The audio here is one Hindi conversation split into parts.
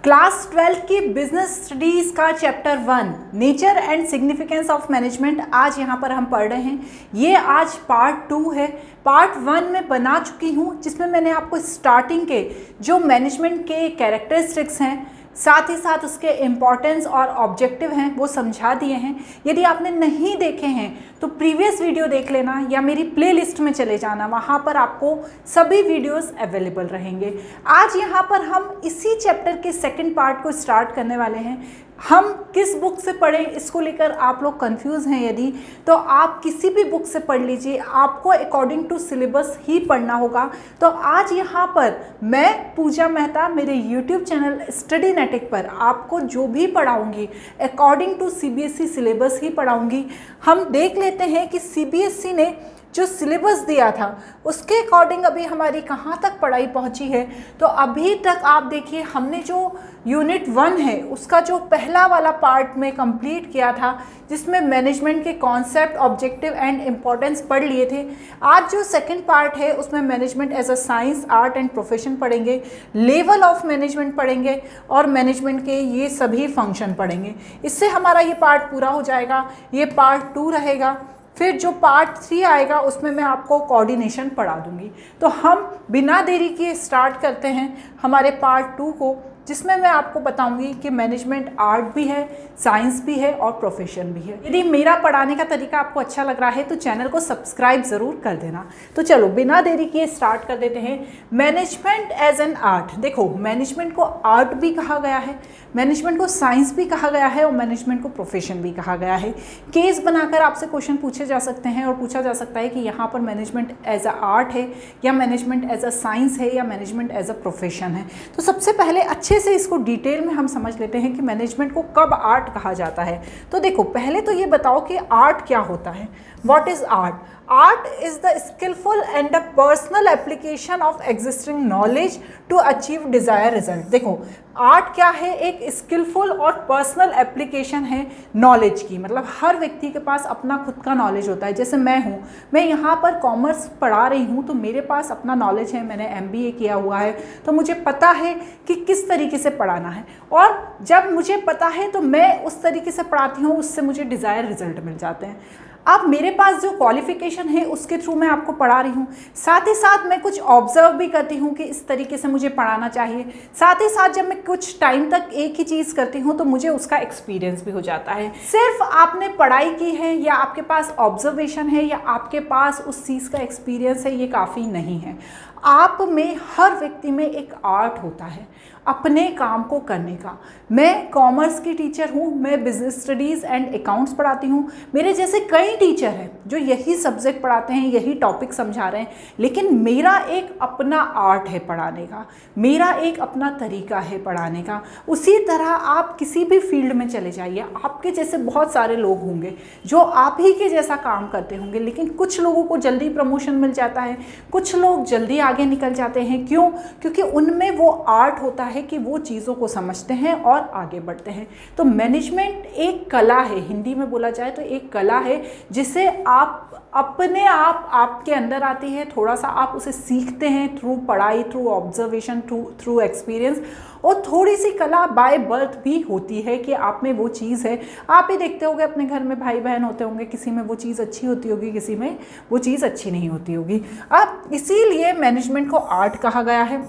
क्लास 12 की बिजनेस स्टडीज़ का chapter 1 nature and significance of management आज यहाँ पर हम पढ़ रहे हैं। ये आज पार्ट 2 है। पार्ट 1 में बना चुकी हूँ जिसमें मैंने आपको स्टार्टिंग के जो मैनेजमेंट के कैरेक्टरिस्टिक्स हैं, साथ ही साथ उसके इम्पॉर्टेंस और ऑब्जेक्टिव हैं वो समझा दिए हैं। यदि आपने नहीं देखे हैं तो प्रीवियस वीडियो देख लेना या मेरी प्लेलिस्ट में चले जाना, वहाँ पर आपको सभी वीडियोस अवेलेबल रहेंगे। आज यहाँ पर हम इसी चैप्टर के सेकंड पार्ट को स्टार्ट करने वाले हैं। हम किस बुक से पढ़ें इसको लेकर आप लोग कंफ्यूज हैं यदि, तो आप किसी भी बुक से पढ़ लीजिए, आपको अकॉर्डिंग टू सिलेबस ही पढ़ना होगा। तो आज यहाँ पर मैं पूजा मेहता मेरे यूट्यूब चैनल स्टडीनेटिक पर आपको जो भी पढ़ाऊँगी अकॉर्डिंग टू सीबीएसई सिलेबस ही पढ़ाऊँगी। हम देख लेते हैं कि सीबीएसई ने जो सिलेबस दिया था उसके अकॉर्डिंग अभी हमारी कहाँ तक पढ़ाई पहुँची है। तो अभी तक आप देखिए हमने जो यूनिट 1 है उसका जो पहला वाला पार्ट में कंप्लीट किया था, जिसमें मैनेजमेंट के कॉन्सेप्ट, ऑब्जेक्टिव एंड इम्पोर्टेंस पढ़ लिए थे। आज जो सेकंड पार्ट है उसमें management as a science, art and profession पढ़ेंगे, लेवल ऑफ मैनेजमेंट पढ़ेंगे और मैनेजमेंट के ये सभी फंक्शन पढ़ेंगे। इससे हमारा ये पार्ट पूरा हो जाएगा। ये पार्ट 2 रहेगा। फिर जो पार्ट 3 आएगा उसमें मैं आपको कोऑर्डिनेशन पढ़ा दूंगी। तो हम बिना देरी किए स्टार्ट करते हैं हमारे पार्ट 2 को, जिसमें मैं आपको बताऊंगी कि मैनेजमेंट आर्ट भी है, साइंस भी है और प्रोफेशन भी है। यदि मेरा पढ़ाने का तरीका आपको अच्छा लग रहा है तो चैनल को सब्सक्राइब ज़रूर कर देना। तो चलो बिना देरी किए स्टार्ट कर देते हैं। Management as an art. देखो, मैनेजमेंट को आर्ट भी कहा गया है, मैनेजमेंट को साइंस भी कहा गया है और मैनेजमेंट को प्रोफेशन भी कहा गया है। केस बनाकर आपसे क्वेश्चन पूछे जा सकते हैं और पूछा जा सकता है कि यहाँ पर मैनेजमेंट एज अ आर्ट है या मैनेजमेंट एज अ साइंस है या मैनेजमेंट एज अ प्रोफेशन है। तो सबसे पहले अच्छे से इसको डिटेल में हम समझ लेते हैं कि मैनेजमेंट को कब आर्ट कहा जाता है। तो देखो, पहले तो ये बताओ कि आर्ट क्या होता है। What is art? Art is the skillful and the personal application of existing knowledge to achieve desire result. देखो, आर्ट क्या है? एक स्किलफुल और पर्सनल एप्लीकेशन है नॉलेज की। मतलब हर व्यक्ति के पास अपना खुद का नॉलेज होता है। जैसे मैं हूँ, मैं यहाँ पर कॉमर्स पढ़ा रही हूँ तो मेरे पास अपना नॉलेज है, मैंने MBA किया हुआ है तो मुझे पता है कि किस तरीके से पढ़ाना है। और जब मुझे पता है तो मैं उस तरीके से पढ़ाती हूँ, उससे मुझे डिज़ायर रिजल्ट मिल जाते हैं। अब मेरे पास जो क्वालिफिकेशन है उसके थ्रू मैं आपको पढ़ा रही हूँ, साथ ही साथ मैं कुछ ऑब्जर्व भी करती हूँ कि इस तरीके से मुझे पढ़ाना चाहिए। साथ ही साथ जब मैं कुछ टाइम तक एक ही चीज़ करती हूँ तो मुझे उसका एक्सपीरियंस भी हो जाता है। सिर्फ आपने पढ़ाई की है या आपके पास ऑब्जर्वेशन है या आपके पास उस चीज़ का एक्सपीरियंस है, ये काफ़ी नहीं है। आप में, हर व्यक्ति में एक आर्ट होता है अपने काम को करने का। मैं कॉमर्स की टीचर हूँ, मैं बिजनेस स्टडीज़ एंड अकाउंट्स पढ़ाती हूँ। मेरे जैसे कई टीचर हैं जो यही सब्जेक्ट पढ़ाते हैं, यही टॉपिक समझा रहे हैं, लेकिन मेरा एक अपना आर्ट है पढ़ाने का, मेरा एक अपना तरीका है पढ़ाने का। उसी तरह आप किसी भी फील्ड में चले जाइए, आपके जैसे बहुत सारे लोग होंगे जो आप ही के जैसा काम करते होंगे, लेकिन कुछ लोगों को जल्दी प्रमोशन मिल जाता है, कुछ लोग जल्दी आगे निकल जाते हैं। क्यों? क्योंकि उनमें वो आर्ट होता है कि वो चीज़ों को समझते हैं और आगे बढ़ते हैं। तो मैनेजमेंट एक कला है, हिंदी में बोला जाए तो एक कला है जिसे आप अपने आप आपके अंदर आती है। थोड़ा सा आप उसे सीखते हैं थ्रू पढ़ाई, थ्रू ऑब्जर्वेशन, थ्रू एक्सपीरियंस। और थोड़ी सी कला बाय बर्थ भी होती है कि आप में वो चीज़ है। आप ही देखते होंगे अपने घर में भाई बहन होते होंगे, किसी में वो चीज़ अच्छी होती होगी, किसी में वो चीज़ अच्छी नहीं होती होगी। अब इसीलिए मैनेजमेंट को आर्ट कहा गया है।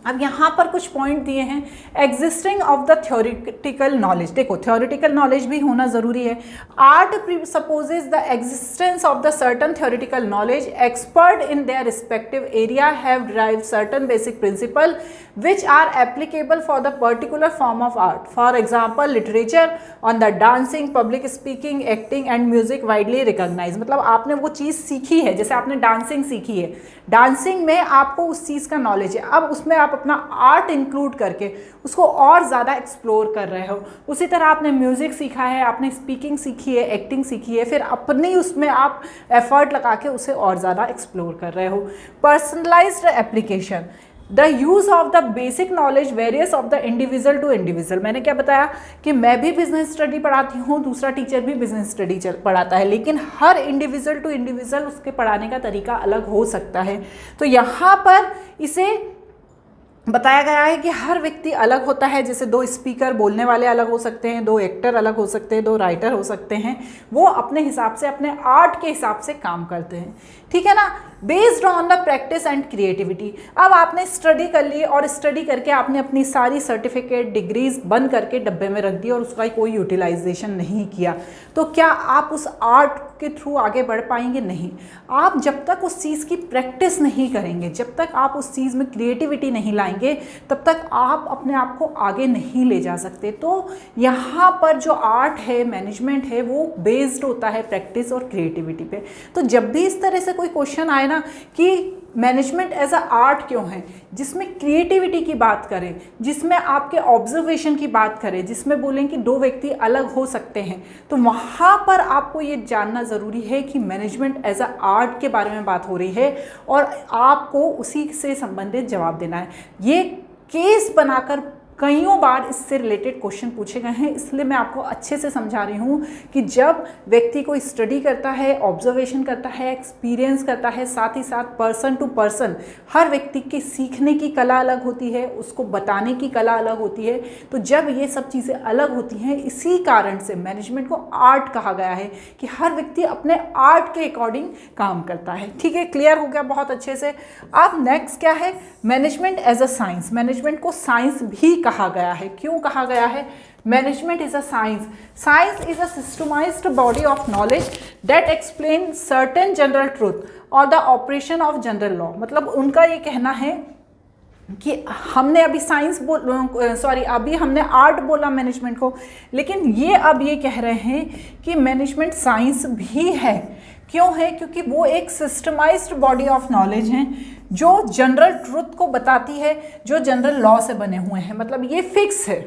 अब यहाँ पर कुछ पॉइंट दिए हैं। Existing of the theoretical knowledge. देखो, थ्योरेटिकल नॉलेज भी होना ज़रूरी है। Art presupposes the existence of the certain theoretical knowledge. Expert in their respective area have derived certain basic principle which are applicable for the particular form of art. For example, literature on the dancing, public speaking, acting and music widely recognized. मतलब आपने वो चीज़ सीखी है, जैसे आपने डांसिंग सीखी है, डांसिंग में आपको उस चीज़ का नॉलेज है। अब उसमें आप अपना आर्ट इंक्लूड करके उसको और ज़्यादा एक्सप्लोर कर रहे हो। उसी तरह आपने म्यूज़िक सीखा है, आपने स्पीकिंग सीखी है, एक्टिंग सीखी है, फिर अपनी उसमें आप एफर्ट लगा के उसे और ज़्यादा एक्सप्लोर कर रहे हो। Personalized application. The use of the basic knowledge various of the individual to individual. मैंने क्या बताया कि मैं भी बिजनेस स्टडी पढ़ाती हूँ, दूसरा टीचर भी बिजनेस स्टडी पढ़ाता है, लेकिन हर इंडिविजुअल टू इंडिविजुअल उसके पढ़ाने का तरीका अलग हो सकता है। तो यहाँ पर इसे बताया गया है कि हर व्यक्ति अलग होता है, जैसे दो स्पीकर बोलने वाले अलग हो सकते हैं, दो एक्टर अलग हो सकते हैं, दो राइटर हो सकते हैं, वो अपने हिसाब से अपने आर्ट के हिसाब से काम करते हैं, ठीक है ना, based on the practice and creativity. अब आपने स्टडी कर ली और स्टडी करके आपने अपनी सारी सर्टिफिकेट डिग्रीज बंद करके डब्बे में रख दी और उसका कोई यूटिलाइजेशन नहीं किया, तो क्या आप उस आर्ट के थ्रू आगे बढ़ पाएंगे? नहीं। आप जब तक उस चीज़ की प्रैक्टिस नहीं करेंगे, जब तक आप उस चीज़ में क्रिएटिविटी नहीं लाएंगे, तब तक आप अपने आप को आगे नहीं ले जा सकते। तो यहाँ पर जो आर्ट है, मैनेजमेंट है, वो बेस्ड होता है प्रैक्टिस और क्रिएटिविटी पे। तो जब भी इस तरह से कोई क्वेश्चन आए ना कि मैनेजमेंट एज अ आर्ट क्यों है, जिसमें क्रिएटिविटी की बात करें, जिसमें आपके ऑब्जर्वेशन की बात करें, जिसमें बोलें कि दो व्यक्ति अलग हो सकते हैं, तो वहाँ पर आपको ये जानना ज़रूरी है कि मैनेजमेंट एज अ आर्ट के बारे में बात हो रही है और आपको उसी से संबंधित जवाब देना है। ये केस बनाकर कईयों बार इससे रिलेटेड क्वेश्चन पूछे गए हैं, इसलिए मैं आपको अच्छे से समझा रही हूँ कि जब व्यक्ति को स्टडी करता है, ऑब्जर्वेशन करता है, एक्सपीरियंस करता है, साथ ही साथ पर्सन टू पर्सन हर व्यक्ति की सीखने की कला अलग होती है, उसको बताने की कला अलग होती है। तो जब ये सब चीज़ें अलग होती हैं, इसी कारण से मैनेजमेंट को आर्ट कहा गया है कि हर व्यक्ति अपने आर्ट के अकॉर्डिंग काम करता है। ठीक है, क्लियर हो गया बहुत अच्छे से। अब नेक्स्ट क्या है, management as a science. Management को साइंस भी कहा गया है। क्यों कहा गया है? Management is a science. Science is a systemized body of knowledge that explain certain general truth और the operation of general law. मतलब उनका ये कहना है कि हमने अभी अभी हमने आर्ट बोला मैनेजमेंट को, लेकिन ये अब ये कह रहे हैं कि मैनेजमेंट साइंस भी है। क्यों है? क्योंकि वो एक सिस्टमाइज्ड बॉडी ऑफ नॉलेज है जो जनरल ट्रुथ को बताती है, जो जनरल लॉ से बने हुए हैं। मतलब ये फिक्स है,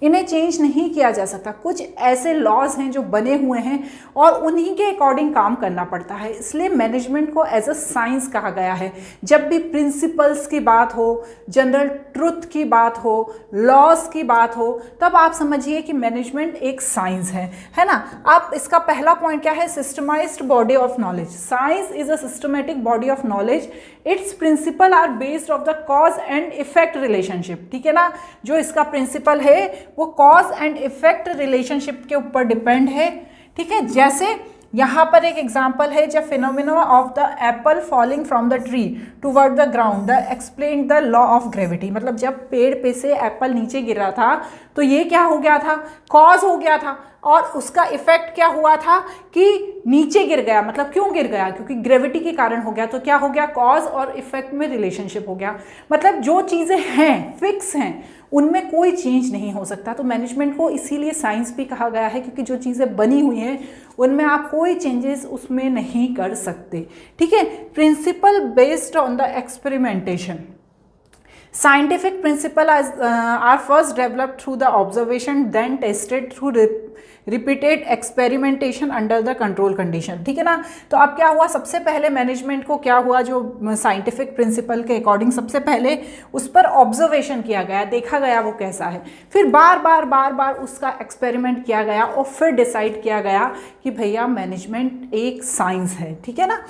इन्हें चेंज नहीं किया जा सकता। कुछ ऐसे लॉज हैं जो बने हुए हैं और उन्हीं के अकॉर्डिंग काम करना पड़ता है, इसलिए मैनेजमेंट को एज अ साइंस कहा गया है। जब भी प्रिंसिपल्स की बात हो, जनरल ट्रुथ की बात हो, लॉज की बात हो, तब आप समझिए कि मैनेजमेंट एक साइंस है ना। आप इसका पहला पॉइंट क्या है? Systemized body of knowledge. Science is a systematic body of knowledge. Its principle are based of the cause and effect relationship. ठीक है ना, जो इसका प्रिंसिपल है वो कॉज एंड इफेक्ट रिलेशनशिप के ऊपर डिपेंड है। ठीक है, जैसे यहाँ पर एक एग्जाम्पल है, जब phenomena of the Apple falling from the tree toward the ground the explain the law of gravity. मतलब जब पेड़ पे से एप्पल नीचे गिर रहा था तो ये क्या हो गया था? कॉज हो गया था। और उसका इफेक्ट क्या हुआ था कि नीचे गिर गया। मतलब क्यों गिर गया? क्योंकि ग्रेविटी के कारण हो गया। तो क्या हो गया? कॉज और इफेक्ट में रिलेशनशिप हो गया। मतलब जो चीज़ें हैं, फिक्स हैं, उनमें कोई चेंज नहीं हो सकता। तो मैनेजमेंट को इसीलिए साइंस भी कहा गया है, क्योंकि जो चीज़ें बनी हुई हैं उनमें आप कोई चेंजेस उसमें नहीं कर सकते। ठीक है, principle based on the experimentation. Scientific principles are first developed through the observation, then tested through repeated experimentation under the control condition। ठीक है ना। तो अब क्या हुआ? सबसे पहले मैनेजमेंट को क्या हुआ, जो साइंटिफिक प्रिंसिपल के अकॉर्डिंग सबसे पहले उस पर ऑब्जर्वेशन किया गया, देखा गया वो कैसा है, फिर बार बार उसका एक्सपेरिमेंट किया गया और फिर डिसाइड किया गया कि भैया मैनेजमेंट एक साइंस है। ठीक है ना।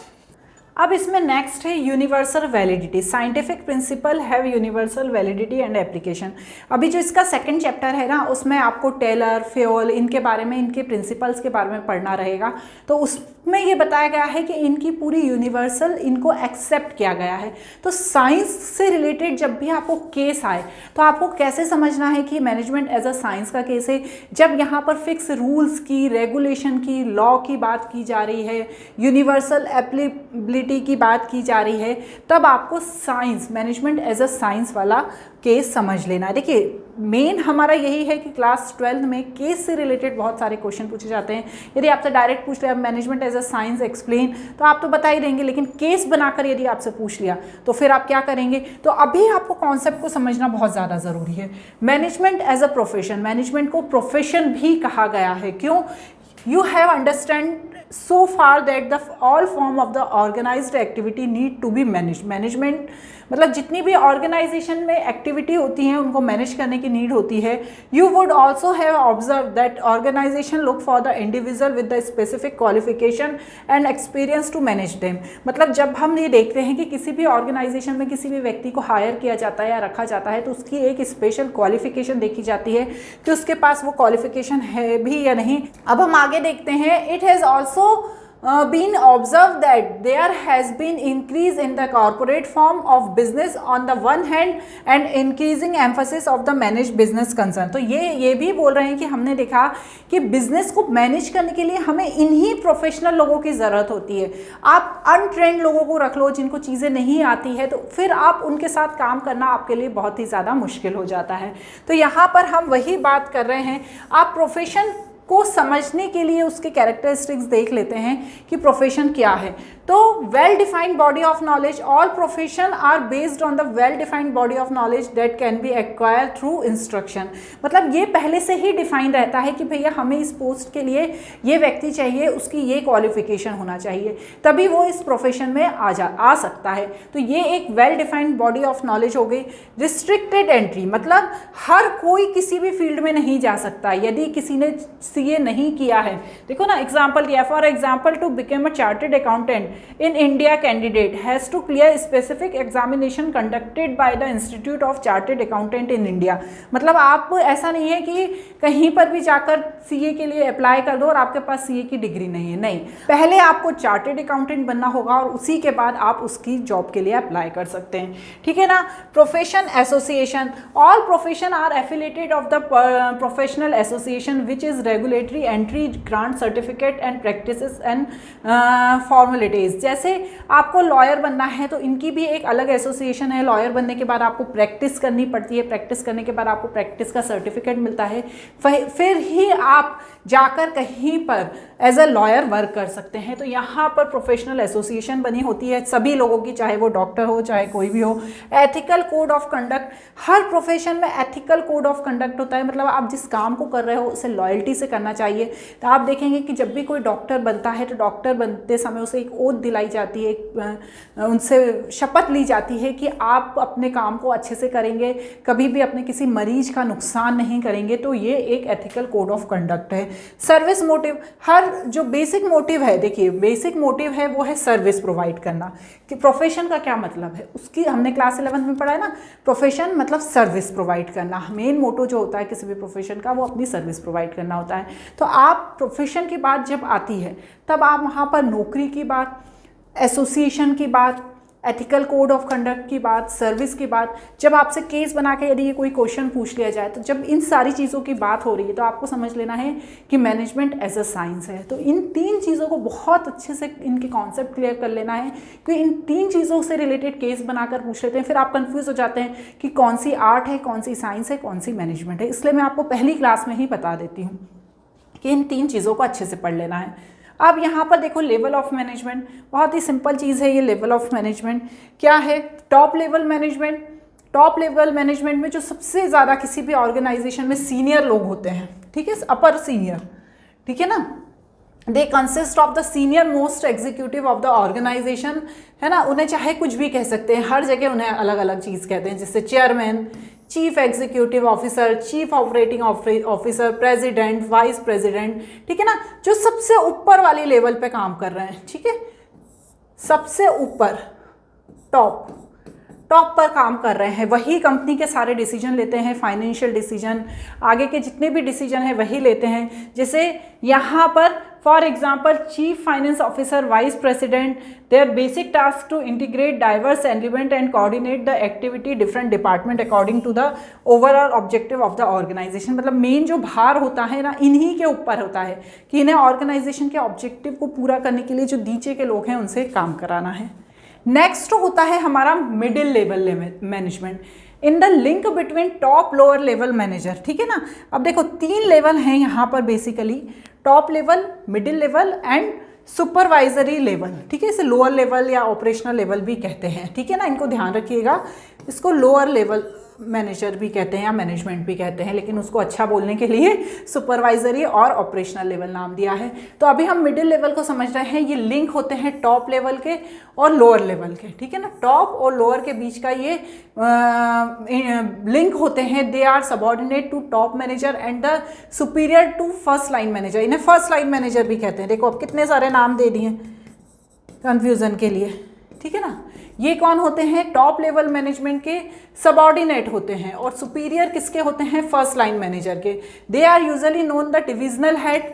अब इसमें नेक्स्ट है universal validity. Scientific principle have universal validity and application. अभी जो इसका सेकंड चैप्टर है ना, उसमें आपको टेलर, फेयोल, इनके बारे में, इनके प्रिंसिपल्स के बारे में पढ़ना रहेगा। तो उसमें ये बताया गया है कि इनकी पूरी यूनिवर्सल, इनको एक्सेप्ट किया गया है। तो साइंस से रिलेटेड जब भी आपको केस आए तो आपको कैसे समझना है कि मैनेजमेंट एज अ साइंस का केस है। जब यहाँ पर फिक्स रूल्स की, रेगुलेशन की, लॉ की बात की जा रही है, यूनिवर्सल एप्लीबिलिटी की बात की जा रही है, तब आपको science, management as a science वाला केस समझ लेना है। देखिए, मेन हमारा यही है कि क्लास 12 में केस से रिलेटेड बहुत सारे क्वेश्चन पूछे जाते हैं। यदि आपसे डायरेक्ट पूछ लिया management as a science explain, तो आप तो बता ही देंगे, लेकिन केस बनाकर यदि आपसे पूछ लिया तो फिर आप क्या करेंगे? तो अभी आपको कॉन्सेप्ट को समझना बहुत ज़्यादा ज़रूरी है। Management as a profession. Management को प्रोफेशन भी कहा गया है। क्यों? You have understand so far that the all form of the organized activity need to be managed. Management मतलब जितनी भी ऑर्गेनाइजेशन में एक्टिविटी होती हैं उनको मैनेज करने की नीड होती है। You would also have observe that organization look for the individual with the specific qualification and experience to manage them. मतलब जब हम ये देखते हैं कि किसी भी ऑर्गेनाइजेशन में किसी भी व्यक्ति को हायर किया जाता है या रखा जाता है तो उसकी एक स्पेशल क्वालिफिकेशन देखी जाती है कि उसके पास वो क्वालिफिकेशन है भी या नहीं। अब हम आगे देखते हैं, it has also been observed that there has been increase in the corporate form of business on the one hand and increasing emphasis of the managed business concern। तो ये भी बोल रहे हैं कि हमने देखा कि बिजनेस को मैनेज करने के लिए हमें इन्हीं प्रोफेशनल लोगों की ज़रूरत होती है। आप अनट्रेंड लोगों को रख लो जिनको चीज़ें नहीं आती है तो फिर आप उनके साथ काम करना आपके लिए बहुत ही ज़्यादा मुश्किल हो जाता है। तो यहाँ पर हम वही बात कर रहे हैं, आप प्रोफेशन को समझने के लिए उसके कैरेक्टरिस्टिक्स देख लेते हैं कि प्रोफेशन क्या है। तो well defined body of knowledge, all profession are based on the well defined body of knowledge that can be acquire through instruction. मतलब ये पहले से ही डिफाइन रहता है कि भैया हमें इस पोस्ट के लिए ये व्यक्ति चाहिए, उसकी ये क्वालिफिकेशन होना चाहिए, तभी वो इस प्रोफेशन में आ सकता है। तो ये एक well defined body of knowledge हो गई। रिस्ट्रिक्टेड एंट्री, मतलब हर कोई किसी भी फील्ड में नहीं जा सकता यदि किसी ने सीए नहीं किया है। देखो ना, एग्जाम्पल किया, for example to become a chartered accountant in India, candidate has to clear specific examination conducted by the Institute of Chartered Accountant in India। मतलब आप ऐसा नहीं है कि कहीं पर भी जाकर सीए के लिए अप्लाई कर दो और आपके पास सीए की डिग्री नहीं है, नहीं, पहले आपको चार्टेड अकाउंटेंट बनना होगा और उसी के बाद आप उसकी जॉब के लिए अप्लाई कर सकते हैं, ठीक है ना। Profession association, all profession are affiliated of the professional association which is regulatory entry grant certificate and practices and formalities. जैसे आपको लॉयर बनना है तो इनकी भी एक अलग एसोसिएशन है। लॉयर बनने के बाद आपको प्रैक्टिस करनी पड़ती है, प्रैक्टिस करने के बाद आपको प्रैक्टिस का सर्टिफिकेट मिलता है, फिर ही आप जाकर कहीं पर एज अ लॉयर वर्क कर सकते हैं। तो यहाँ पर प्रोफेशनल एसोसिएशन बनी होती है सभी लोगों की, चाहे वो डॉक्टर हो चाहे कोई भी हो। Ethical code of conduct, her profession में एथिकल कोड ऑफ कंडक्ट होता है, मतलब आप जिस काम को कर रहे हो उसे लॉयल्टी से करना चाहिए। तो आप देखेंगे कि जब भी कोई डॉक्टर बनता है तो डॉक्टर बनते समय उसे एक ओथ दिलाई जाती है, उनसे शपथ ली जाती है कि आप अपने काम को अच्छे से करेंगे, कभी भी अपने किसी मरीज का नुकसान नहीं करेंगे। तो ये एक एथिकल कोड ऑफ कंडक्ट है। सर्विस मोटिव, हर जो बेसिक मोटिव है, देखिए बेसिक मोटिव है वो है सर्विस प्रोवाइड करना। कि प्रोफेशन का क्या मतलब है, उसकी हमने क्लास 11 में पढ़ा है ना, प्रोफेशन मतलब सर्विस प्रोवाइड करना। मेन मोटो जो होता है किसी भी प्रोफेशन का वो अपनी सर्विस प्रोवाइड करना होता है। तो आप प्रोफेशन की बात जब आती है तब आप वहाँ पर नौकरी की बात, एसोसिएशन की बात, एथिकल कोड ऑफ कंडक्ट की बात, सर्विस की बात, जब आपसे केस बना के यदि ये कोई क्वेश्चन पूछ लिया जाए तो जब इन सारी चीज़ों की बात हो रही है तो आपको समझ लेना है कि मैनेजमेंट एज अ साइंस है। तो इन तीन चीज़ों को बहुत अच्छे से इनके कॉन्सेप्ट क्लियर कर लेना है कि इन तीन चीज़ों से रिलेटेड केस बनाकर पूछ लेते हैं, फिर आप कन्फ्यूज़ हो जाते हैं कि कौन सी आर्ट है, कौन सी साइंस है, कौन सी मैनेजमेंट है। इसलिए मैं आपको पहली क्लास में ही बता देती हूँ कि इन तीन चीज़ों को अच्छे से पढ़ लेना है। अब यहाँ पर देखो लेवल ऑफ मैनेजमेंट, बहुत ही सिंपल चीज़ है ये। लेवल ऑफ मैनेजमेंट क्या है? Top level management. Top level management में जो सबसे ज़्यादा किसी भी ऑर्गेनाइजेशन में सीनियर लोग होते हैं, ठीक है, अपर सीनियर, ठीक है ना, they consist of the senior most executive of the organization, है ना। उन्हें चाहे कुछ भी कह सकते हैं, हर जगह उन्हें अलग अलग चीज़ कहते हैं, जैसे chairman, chief executive officer, chief operating officer, president, vice president, ठीक है ना, जो सबसे ऊपर वाली लेवल पे काम कर रहे हैं, ठीक है, सबसे ऊपर टॉप पर काम कर रहे हैं, वही कंपनी के सारे डिसीजन लेते हैं, फाइनेंशियल डिसीजन, आगे के जितने भी डिसीजन हैं वही लेते हैं। जैसे यहाँ पर for example chief finance officer, vice president, their basic task to integrate diverse element and coordinate the activity different department according to the overall objective of the organization. मतलब मेन जो भार होता है ना, इन्हीं के ऊपर होता है कि इन्हें ऑर्गेनाइजेशन के ऑब्जेक्टिव को पूरा करने के लिए जो नीचे के लोग हैं उनसे काम कराना है। नेक्स्ट होता है हमारा middle level management, in the link between top lower level manager, ठीक है ना। अब देखो तीन लेवल हैं यहाँ पर basically, top level, middle level and supervisory level, ठीक है। इसे लोअर लेवल या ऑपरेशनल लेवल भी कहते हैं, ठीक है ना, इनको ध्यान रखिएगा, इसको लोअर लेवल मैनेजर भी कहते हैं या मैनेजमेंट भी कहते हैं, लेकिन उसको अच्छा बोलने के लिए सुपरवाइजरी और ऑपरेशनल लेवल नाम दिया है। तो अभी हम मिडिल लेवल को समझ रहे हैं। ये लिंक होते हैं टॉप लेवल के और लोअर लेवल के, ठीक है ना। टॉप और लोअर के बीच का ये लिंक होते हैं। They are subordinate to top manager and the superior to first line manager. इन्हें फर्स्ट लाइन मैनेजर भी कहते हैं। देखो अब कितने सारे नाम दे दिए कंफ्यूजन के लिए, ठीक है ना। ये कौन होते हैं? टॉप लेवल मैनेजमेंट के सबऑर्डिनेट होते हैं और सुपीरियर किसके होते हैं? फर्स्ट लाइन मैनेजर के। They are usually known the divisional head,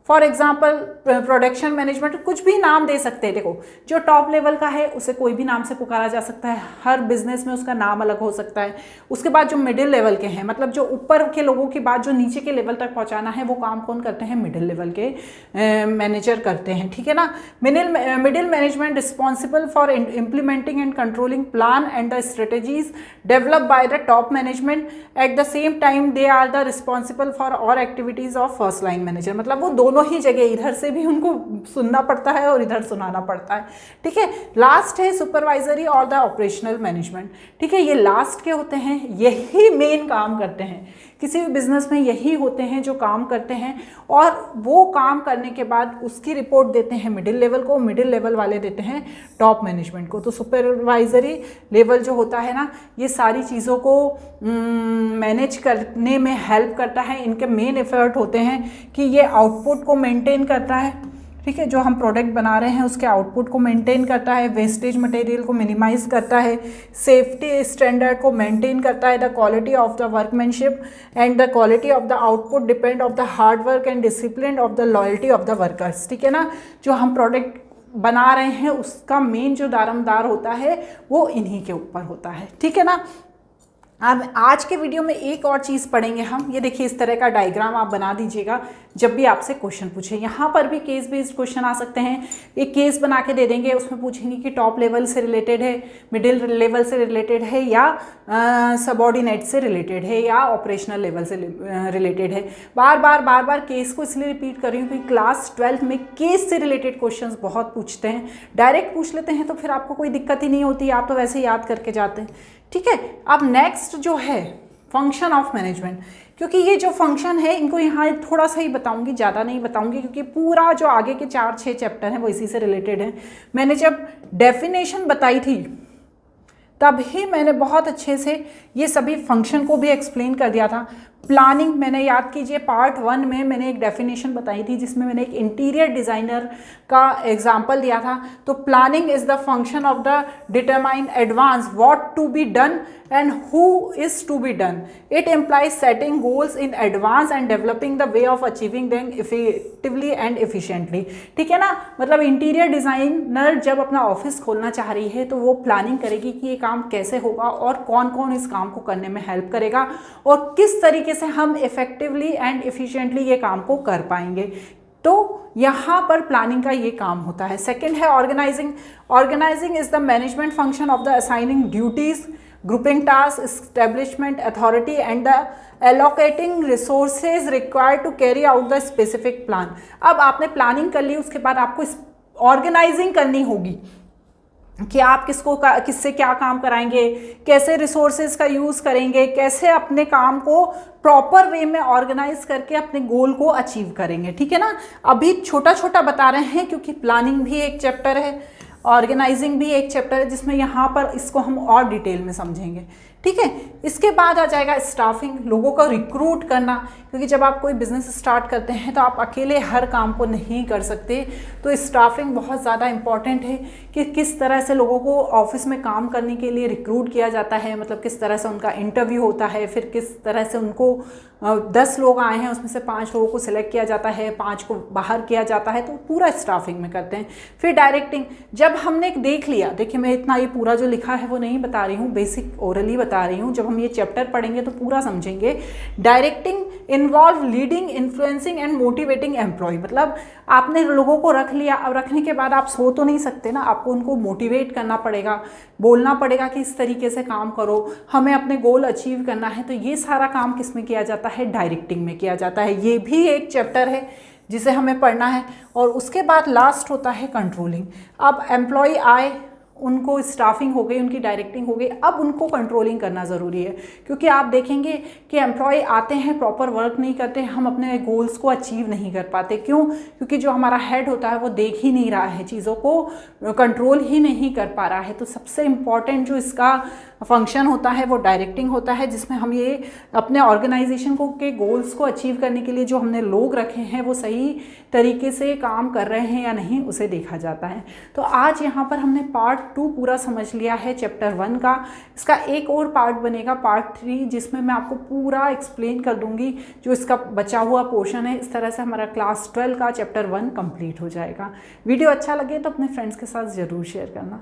for example production management, कुछ भी नाम दे सकते हैं। देखो जो टॉप लेवल का है उसे कोई भी नाम से पुकारा जा सकता है, हर बिजनेस में उसका नाम अलग हो सकता है। उसके बाद जो मिडिल लेवल के हैं, मतलब जो ऊपर के लोगों की बात जो नीचे के लेवल तक पहुंचाना है, वो काम कौन करते हैं? मिडिल लेवल के मैनेजर करते हैं, ठीक है ना। Middle management responsible for implementing and controlling plan and the strategies develop by the top management. At the same time they are the responsible for all activities of first line manager. मतलब वो दोनों ही जगह, इधर से भी उनको सुनना पड़ता है और इधर सुनाना पड़ता है, ठीक है। लास्ट है सुपरवाइजरी और द ऑपरेशनल मैनेजमेंट, ठीक है। ये लास्ट के होते हैं, यही मेन काम करते हैं किसी भी बिजनेस में, यही होते हैं जो काम करते हैं और वो काम करने के बाद उसकी रिपोर्ट देते हैं मिडिल लेवल को, मिडिल लेवल वाले देते हैं टॉप मैनेजमेंट को। तो सुपरवाइजरी लेवल जो होता है ना, ये सारी चीज़ों को मैनेज करने में हेल्प करता है। इनके मेन एफर्ट होते हैं कि ये आउटपुट को मेंटेन करता है, ठीक है। जो हम प्रोडक्ट बना रहे हैं उसके आउटपुट को मेंटेन करता है, वेस्टेज मटेरियल को मिनिमाइज करता है, सेफ्टी स्टैंडर्ड को मेंटेन करता है। The quality of the workmanship and the quality of the output depend of the hard work and discipline of the loyalty of the workers, ठीक है ना। जो हम प्रोडक्ट बना रहे हैं उसका मेन जो दारोमदार होता है वो इन्हीं के ऊपर होता है, ठीक है ना। अब आज के वीडियो में एक और चीज़ पढ़ेंगे हम। ये देखिए इस तरह का डायग्राम आप बना दीजिएगा जब भी आपसे क्वेश्चन पूछे। यहाँ पर भी केस बेस्ड क्वेश्चन आ सकते हैं। एक केस बना के दे देंगे, उसमें पूछेंगे कि टॉप लेवल से रिलेटेड है, मिडिल लेवल से रिलेटेड है या सबऑर्डिनेट से रिलेटेड है या ऑपरेशनल लेवल से रिलेटेड है। बार बार केस को इसलिए रिपीट कर रही हूँ क्योंकि क्लास 12 में केस से रिलेटेड क्वेश्चन बहुत पूछते हैं। डायरेक्ट पूछ लेते हैं तो फिर आपको कोई दिक्कत ही नहीं होती, आप तो वैसे याद करके जाते हैं, ठीक है। अब नेक्स्ट जो है फंक्शन ऑफ मैनेजमेंट, क्योंकि ये जो फंक्शन है इनको यहाँ थोड़ा सा ही बताऊंगी, ज़्यादा नहीं बताऊंगी, क्योंकि पूरा जो आगे के 4-6 चैप्टर हैं वो इसी से रिलेटेड है। मैंने जब डेफिनेशन बताई थी तभी मैंने बहुत अच्छे से ये सभी फंक्शन को भी एक्सप्लेन कर दिया था। प्लानिंग मैंने याद कीजिए पार्ट 1 में मैंने एक डेफिनेशन बताई थी जिसमें मैंने एक इंटीरियर डिज़ाइनर का एग्जाम्पल दिया था। तो planning is the function of the determine advance what to be done and who is to be done. It implies setting goals in advance and developing the way of achieving them effectively and efficiently, ठीक है ना। मतलब इंटीरियर डिज़ाइनर जब अपना ऑफिस खोलना चाह रही है तो वो प्लानिंग करेगी कि ये काम कैसे होगा और कौन कौन इस काम को करने में हेल्प करेगा और किस तरीके से हम इफेक्टिवली एंड एफिशिएंटली ये काम को कर पाएंगे। तो यहाँ पर प्लानिंग का ये काम होता है। सेकंड है organizing. Organizing is the management function of the assigning duties, grouping task, establishment authority and the allocating resources required to carry out the specific plan. अब आपने प्लानिंग कर ली, उसके बाद आपको ऑर्गेनाइजिंग करनी होगी कि आप किससे क्या काम कराएंगे, कैसे रिसोर्सेज का यूज़ करेंगे, कैसे अपने काम को प्रॉपर वे में ऑर्गेनाइज करके अपने गोल को अचीव करेंगे, ठीक है ना। अभी छोटा छोटा बता रहे हैं क्योंकि प्लानिंग भी एक चैप्टर है, ऑर्गेनाइजिंग भी एक चैप्टर है जिसमें यहाँ पर इसको हम और डिटेल में समझेंगे, ठीक है। इसके बाद आ जाएगा स्टाफिंग, लोगों को रिक्रूट करना, क्योंकि जब आप कोई बिजनेस स्टार्ट करते हैं तो आप अकेले हर काम को नहीं कर सकते। तो स्टाफिंग बहुत ज़्यादा इम्पॉर्टेंट है कि किस तरह से लोगों को ऑफिस में काम करने के लिए रिक्रूट किया जाता है, मतलब किस तरह से उनका इंटरव्यू होता है, फिर किस तरह से उनको 10 लोग आए हैं उसमें से 5 लोगों को सिलेक्ट किया जाता है, 5 को बाहर किया जाता है, तो पूरा स्टाफिंग में करते हैं। फिर डायरेक्टिंग, जब हमने देख लिया, देखिए मैं इतना ये पूरा जो लिखा है वो नहीं बता रही हूँ, बेसिक ओरली बता रही हूँ, जब हम ये चैप्टर पढ़ेंगे तो पूरा समझेंगे। Directing involve leading, influencing and motivating employ, मतलब आपने लोगों को रख लिया, अब रखने के बाद आप सो तो नहीं सकते ना, आपको उनको मोटिवेट करना पड़ेगा, बोलना पड़ेगा कि इस तरीके से काम करो, हमें अपने गोल अचीव करना है। तो ये सारा काम किस में किया जाता है? डायरेक्टिंग में किया जाता है। ये भी एक चैप्टर है जिसे हमें पढ़ना है। और उसके बाद लास्ट होता है कंट्रोलिंग। अब एम्प्लॉय आए, उनको स्टाफिंग हो गई, उनकी डायरेक्टिंग हो गई, अब उनको कंट्रोलिंग करना ज़रूरी है। क्योंकि आप देखेंगे कि एम्प्लॉय आते हैं, प्रॉपर वर्क नहीं करते, हम अपने गोल्स को अचीव नहीं कर पाते। क्यों? क्योंकि जो हमारा हेड होता है वो देख ही नहीं रहा है, चीज़ों को कंट्रोल ही नहीं कर पा रहा है। तो सबसे इम्पॉर्टेंट जो इसका फंक्शन होता है वो डायरेक्टिंग होता है, जिसमें हम ये अपने ऑर्गेनाइजेशन को के गोल्स को अचीव करने के लिए जो हमने लोग रखे हैं वो सही तरीके से काम कर रहे हैं या नहीं, उसे देखा जाता है। तो आज यहाँ पर हमने पार्ट 2 पूरा समझ लिया है चैप्टर 1 का। इसका एक और पार्ट बनेगा पार्ट 3, जिसमें मैं आपको पूरा एक्सप्लेन कर दूंगी जो इसका बचा हुआ पोर्शन है। इस तरह से हमारा क्लास 12 का चैप्टर 1 कंप्लीट हो जाएगा। वीडियो अच्छा लगे तो अपने फ्रेंड्स के साथ ज़रूर शेयर करना।